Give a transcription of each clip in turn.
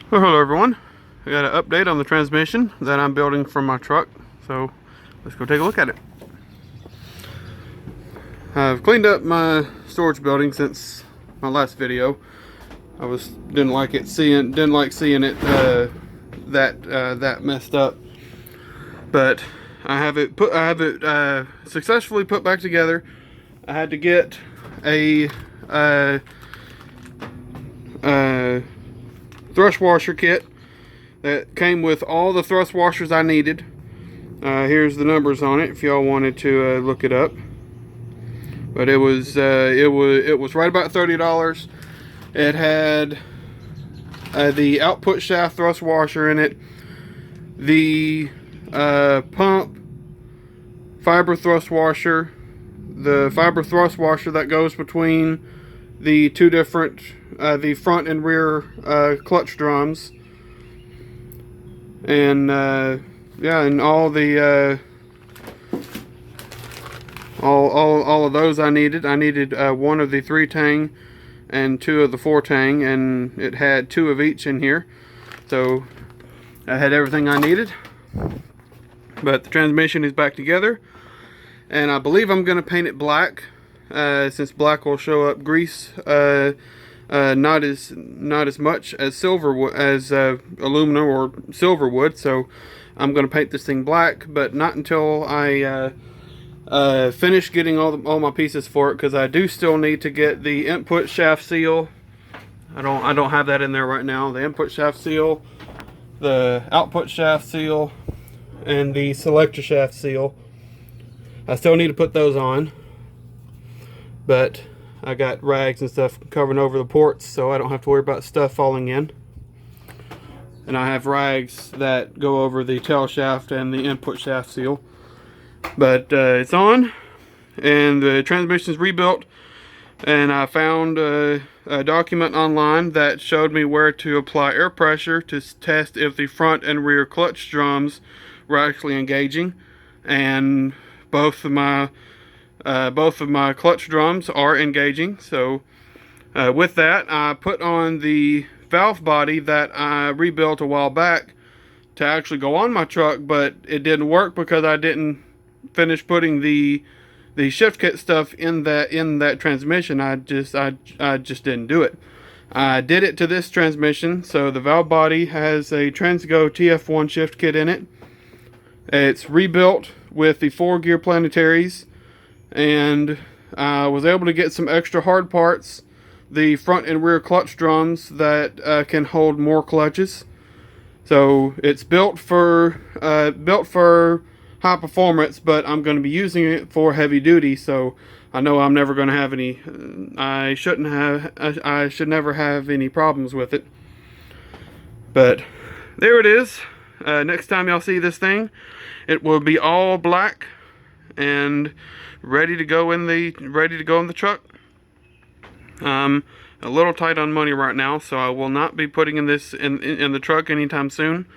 Well, hello everyone. I got an update on the transmission that I'm building from my truck, so let's go take a look at it. I've cleaned up my storage building since my last video. I didn't like seeing it that messed up, but I have it successfully put back together. I had to get a thrust washer kit that came with all the thrust washers I needed. Here's the numbers on it if y'all wanted to look it up. But it was right about $30. It had the output shaft thrust washer in it, the pump fiber thrust washer, the fiber thrust washer that goes between the two different the front and rear clutch drums, and yeah, and all the all of those I needed. I needed one of the 3-tang and 2 of the 4-tang, and it had 2 of each in here, so I had everything I needed. But the transmission is back together, and I believe I'm going to paint it black, since black will show up grease not as much as silver as aluminum or silver would. So I'm going to paint this thing black, but not until I finish getting all my pieces for it, because I do still need to get the input shaft seal. I don't have that in there right now. The input shaft seal, the output shaft seal, and the selector shaft seal. I still need to put those on, but I got rags and stuff covering over the ports, so I don't have to worry about stuff falling in. And I have rags that go over the tail shaft and the input shaft seal. But it's on, and the transmission is rebuilt, and I found a document online that showed me where to apply air pressure to test if the front and rear clutch drums were actually engaging, and both of my clutch drums are engaging. So with that, I put on the valve body that I rebuilt a while back to actually go on my truck, but it didn't work because I didn't finish putting the shift kit stuff in that transmission. I just didn't do it. I did it to this transmission. So the valve body has a Transgo TF1 shift kit in it. It's rebuilt with the 4-gear planetaries, and I was able to get some extra hard parts, the front and rear clutch drums that can hold more clutches. So it's built for high performance, but I'm going to be using it for heavy duty. So I know I'm never going to have any. I should never have any problems with it. But there it is. Next time y'all see this thing, it will be all black and ready to go in the truck. I'm a little tight on money right now, so I will not be putting this in the truck anytime soon.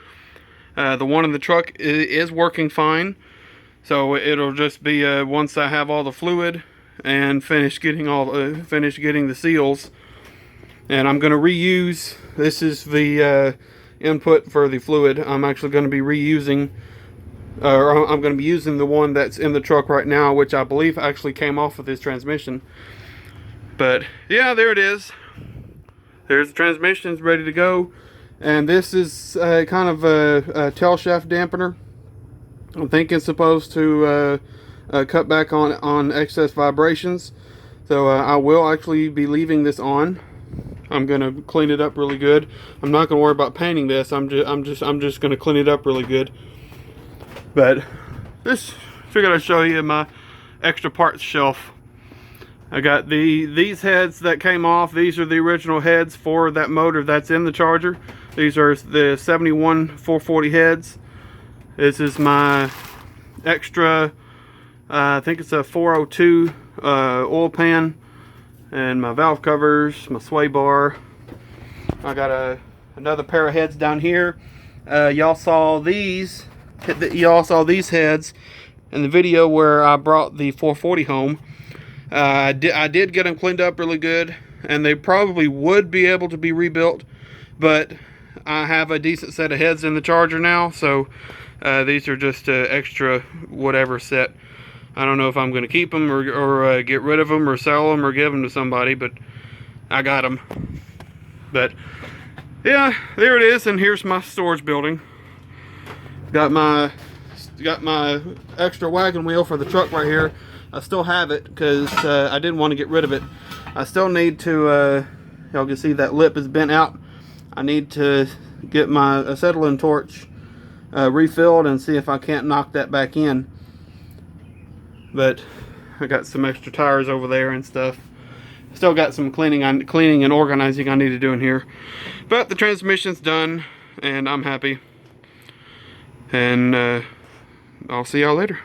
The one in the truck is working fine, so it'll just be once I have all the fluid and finish getting the seals. And I'm going to reuse. This is the input for the fluid. I'm actually going to be reusing, or I'm going to be using the one that's in the truck right now, which I believe actually came off of this transmission. But yeah, there it is. There's the transmission, it's ready to go. And this is kind of a tail shaft dampener. I think it's supposed to cut back on excess vibrations. So I will actually be leaving this on. I'm gonna clean it up really good. I'm not gonna worry about painting this. I'm just gonna clean it up really good. But this, figured I'd show you my extra parts shelf. I got these heads that came off. These are the original heads for that motor that's in the Charger. These are the 71 440 heads. This is my extra, I think it's a 402 oil pan, and my valve covers, my sway bar. I got another pair of heads down here. Y'all saw these heads in the video where I brought the 440 home. I did get them cleaned up really good, and they probably would be able to be rebuilt, but I have a decent set of heads in the Charger now, so these are just extra whatever set. I don't know if I'm going to keep them or get rid of them or sell them or give them to somebody, but I got them. But yeah, there it is, and here's my storage building. Got my extra wagon wheel for the truck right here. I still have it because I didn't want to get rid of it. I still need to, y'all can see that lip is bent out. I need to get my acetylene torch refilled and see if I can't knock that back in. But I got some extra tires over there and stuff. Still got some cleaning and organizing I need to do in here. But the transmission's done and I'm happy. And I'll see y'all later.